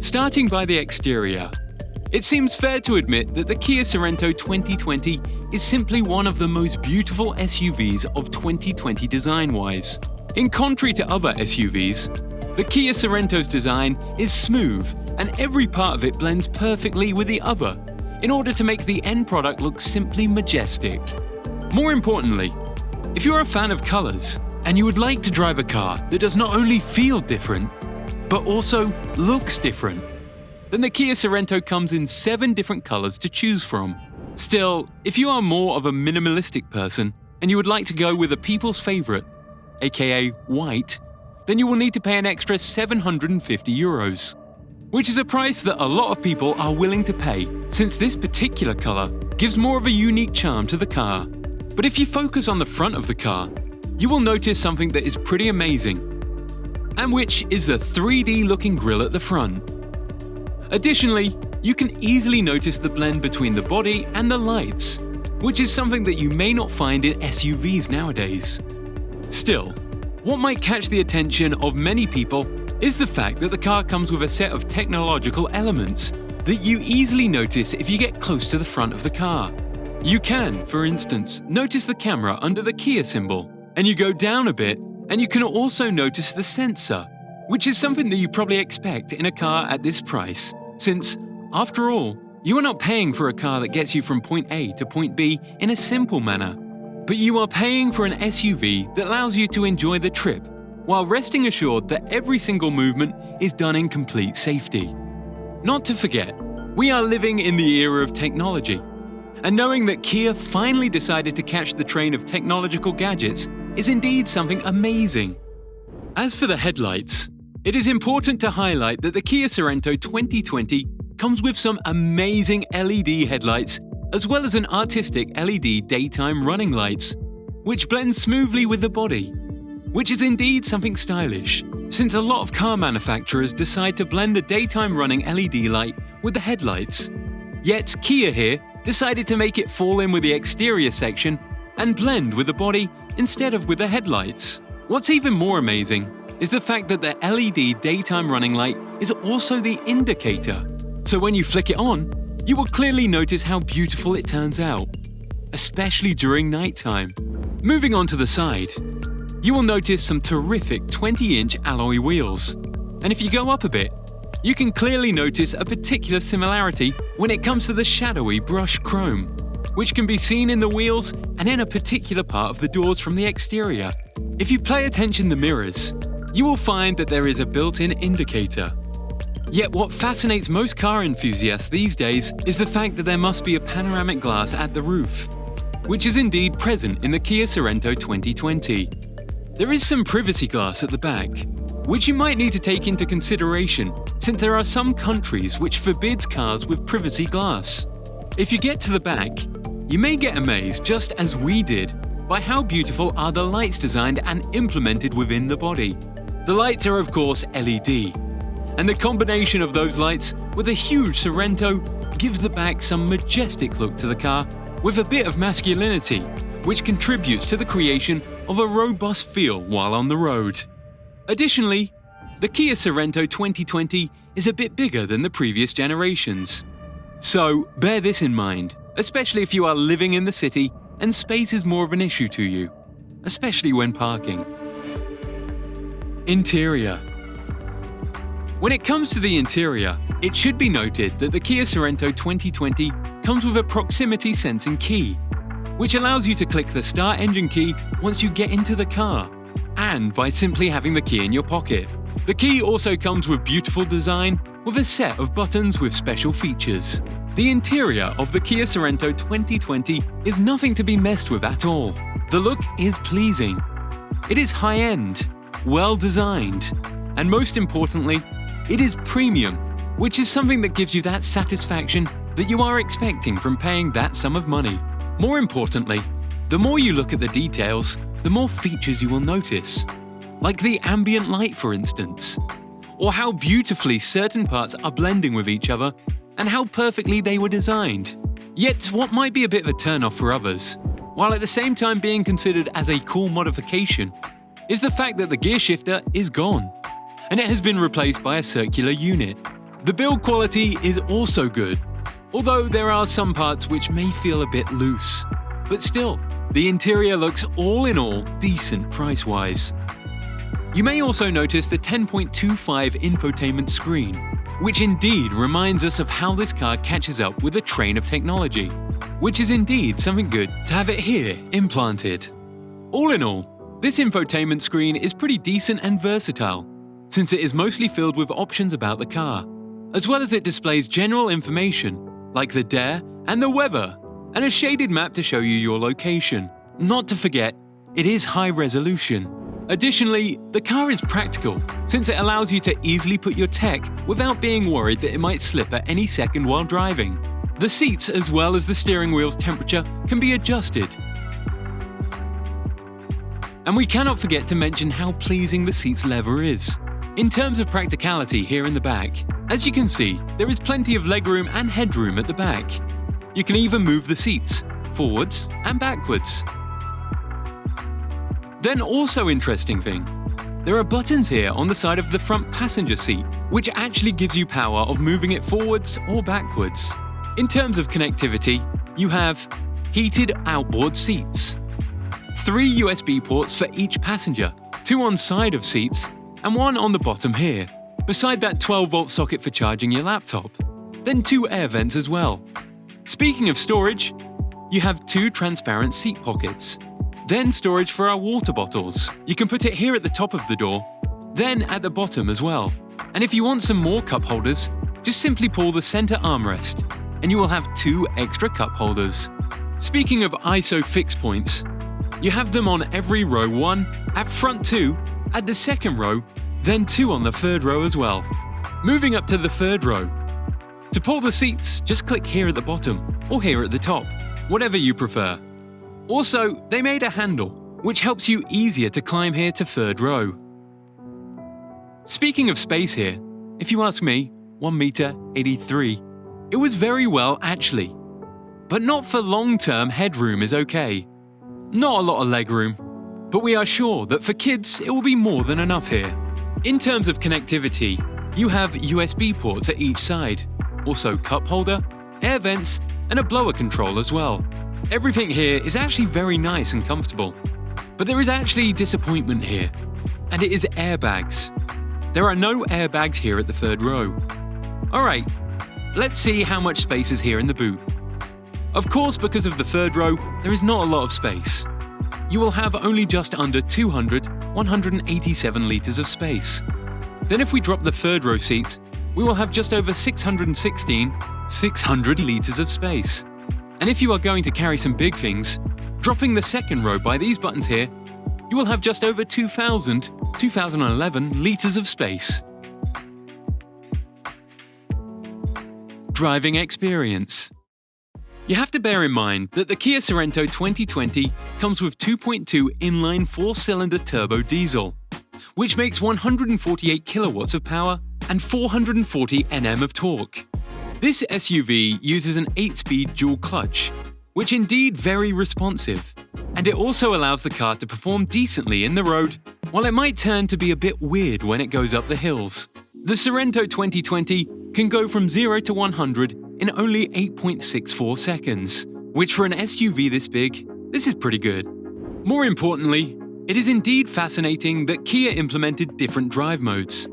Starting by the exterior, it seems fair to admit that the Kia Sorento 2020 is simply one of the most beautiful SUVs of 2020 design-wise. In contrary to other SUVs, the Kia Sorento's design is smooth and every part of it blends perfectly with the other in order to make the end product look simply majestic. More importantly, if you're a fan of colors and you would like to drive a car that does not only feel different, but also looks different, then the Kia Sorento comes in 7 different colors to choose from. Still, if you are more of a minimalistic person and you would like to go with a people's favorite, aka white, then you will need to pay an extra €750, which is a price that a lot of people are willing to pay since this particular color gives more of a unique charm to the car. But if you focus on the front of the car, you will notice something that is pretty amazing, and which is the 3D looking grille at the front. Additionally, you can easily notice the blend between the body and the lights, which is something that you may not find in SUVs nowadays. Still, what might catch the attention of many people is the fact that the car comes with a set of technological elements that you easily notice if you get close to the front of the car. You can, for instance, notice the camera under the Kia symbol, and you go down a bit and you can also notice the sensor, which is something that you probably expect in a car at this price, since, after all, you are not paying for a car that gets you from point A to point B in a simple manner, but you are paying for an SUV that allows you to enjoy the trip, while resting assured that every single movement is done in complete safety. Not to forget, we are living in the era of technology, and knowing that Kia finally decided to catch the train of technological gadgets is indeed something amazing. As for the headlights, it is important to highlight that the Kia Sorento 2020 comes with some amazing LED headlights as well as an artistic LED daytime running lights, which blends smoothly with the body, which is indeed something stylish, since a lot of car manufacturers decide to blend the daytime running LED light with the headlights. Yet Kia here decided to make it fall in with the exterior section and blend with the body instead of with the headlights. What's even more amazing is the fact that the LED daytime running light is also the indicator, so when you flick it on, you will clearly notice how beautiful it turns out, especially during nighttime. Moving on to the side, you will notice some terrific 20-inch alloy wheels, and if you go up a bit, you can clearly notice a particular similarity when it comes to the shadowy brushed chrome, which can be seen in the wheels and in a particular part of the doors from the exterior. If you pay attention to the mirrors, you will find that there is a built-in indicator. Yet what fascinates most car enthusiasts these days is the fact that there must be a panoramic glass at the roof, which is indeed present in the Kia Sorento 2020. There is some privacy glass at the back, which you might need to take into consideration since there are some countries which forbids cars with privacy glass. If you get to the back, you may get amazed, just as we did, by how beautiful are the lights designed and implemented within the body. The lights are of course LED, and the combination of those lights with a huge Sorento gives the back some majestic look to the car with a bit of masculinity, which contributes to the creation of a robust feel while on the road. Additionally, the Kia Sorento 2020 is a bit bigger than the previous generations. So bear this in mind, especially if you are living in the city and space is more of an issue to you, especially when parking. Interior. When it comes to the interior, it should be noted that the Kia Sorento 2020 comes with a proximity sensing key, which allows you to click the start engine key once you get into the car, and by simply having the key in your pocket. The key also comes with beautiful design with a set of buttons with special features. The interior of the Kia Sorento 2020 is nothing to be messed with at all. The look is pleasing. It is high-end, well-designed, and most importantly, it is premium, which is something that gives you that satisfaction that you are expecting from paying that sum of money. More importantly, the more you look at the details, the more features you will notice, like the ambient light for instance, or how beautifully certain parts are blending with each other and how perfectly they were designed. Yet what might be a bit of a turn-off for others, while at the same time being considered as a cool modification, is the fact that the gear shifter is gone, and it has been replaced by a circular unit. The build quality is also good, although there are some parts which may feel a bit loose. But still, the interior looks all in all decent price-wise. You may also notice the 10.25 infotainment screen, which indeed reminds us of how this car catches up with a train of technology, which is indeed something good to have it here implanted. All in all, this infotainment screen is pretty decent and versatile, since it is mostly filled with options about the car, as well as it displays general information like the DARE and the weather, and a shaded map to show you your location. Not to forget, it is high resolution. Additionally, the car is practical, since it allows you to easily put your tech without being worried that it might slip at any second while driving. The seats as well as the steering wheel's temperature can be adjusted. And we cannot forget to mention how pleasing the seat's leather is. In terms of practicality here in the back, as you can see, there is plenty of legroom and headroom at the back. You can even move the seats, forwards and backwards. Then also interesting thing, there are buttons here on the side of the front passenger seat, which actually gives you power of moving it forwards or backwards. In terms of connectivity, you have heated outboard seats, 3 USB ports for each passenger, 2 on side of seats and 1 on the bottom here, beside that 12-volt socket for charging your laptop, then 2 air vents as well. Speaking of storage, you have 2 transparent seat pockets, then storage for our water bottles. You can put it here at the top of the door, then at the bottom as well. And if you want some more cup holders, just simply pull the center armrest, and you will have 2 extra cup holders. Speaking of ISO fix points, you have them on every row 1, at front 2, at the second row, then 2 on the third row as well. Moving up to the third row. To pull the seats, just click here at the bottom, or here at the top, whatever you prefer. Also, they made a handle, which helps you easier to climb here to third row. Speaking of space here, if you ask me, 1.83 m, it was very well actually. But not for long-term headroom is okay. Not a lot of legroom, but we are sure that for kids it will be more than enough here. In terms of connectivity, you have USB ports at each side, also cup holder, air vents, and a blower control as well. Everything here is actually very nice and comfortable. But there is actually disappointment here, and it is airbags. There are no airbags here at the third row. Alright, let's see how much space is here in the boot. Of course, because of the third row, there is not a lot of space. You will have only just under 187 litres of space. Then if we drop the third row seats, we will have just over 600 litres of space. And if you are going to carry some big things, dropping the second row by these buttons here, you will have just over 2011 litres of space. Driving experience. You have to bear in mind that the Kia Sorento 2020 comes with 2.2 inline 4-cylinder turbo diesel, which makes 148 kilowatts of power and 440 Nm of torque. This SUV uses an 8-speed dual clutch, which indeed very responsive, and it also allows the car to perform decently in the road, while it might turn to be a bit weird when it goes up the hills. The Sorento 2020 can go from 0 to 100 in only 8.64 seconds, which for an SUV this big, this is pretty good. More importantly, it is indeed fascinating that Kia implemented different drive modes,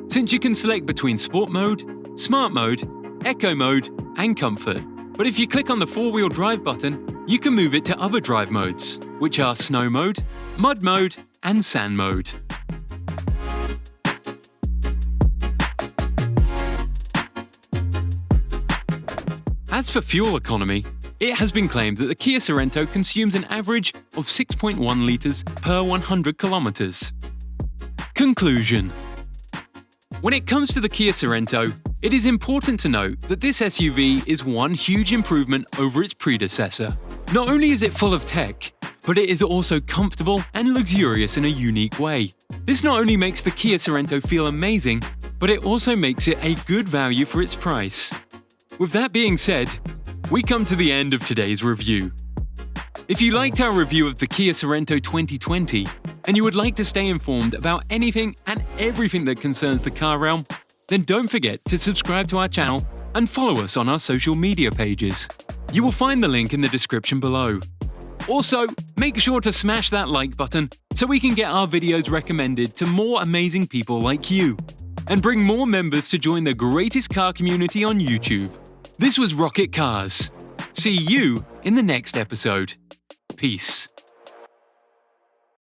since you can select between Sport Mode, Smart Mode, Eco Mode, and Comfort. But if you click on the 4-wheel drive button, you can move it to other drive modes, which are Snow Mode, Mud Mode, and Sand Mode. As for fuel economy, it has been claimed that the Kia Sorento consumes an average of 6.1 litres per 100 kilometres. Conclusion. When it comes to the Kia Sorento, it is important to note that this SUV is one huge improvement over its predecessor. Not only is it full of tech, but it is also comfortable and luxurious in a unique way. This not only makes the Kia Sorento feel amazing, but it also makes it a good value for its price. With that being said, we come to the end of today's review. If you liked our review of the Kia Sorento 2020, and you would like to stay informed about anything and everything that concerns the car realm, then don't forget to subscribe to our channel and follow us on our social media pages. You will find the link in the description below. Also, make sure to smash that like button so we can get our videos recommended to more amazing people like you, and bring more members to join the greatest car community on YouTube. This was RocketCars. See you in the next episode. Peace.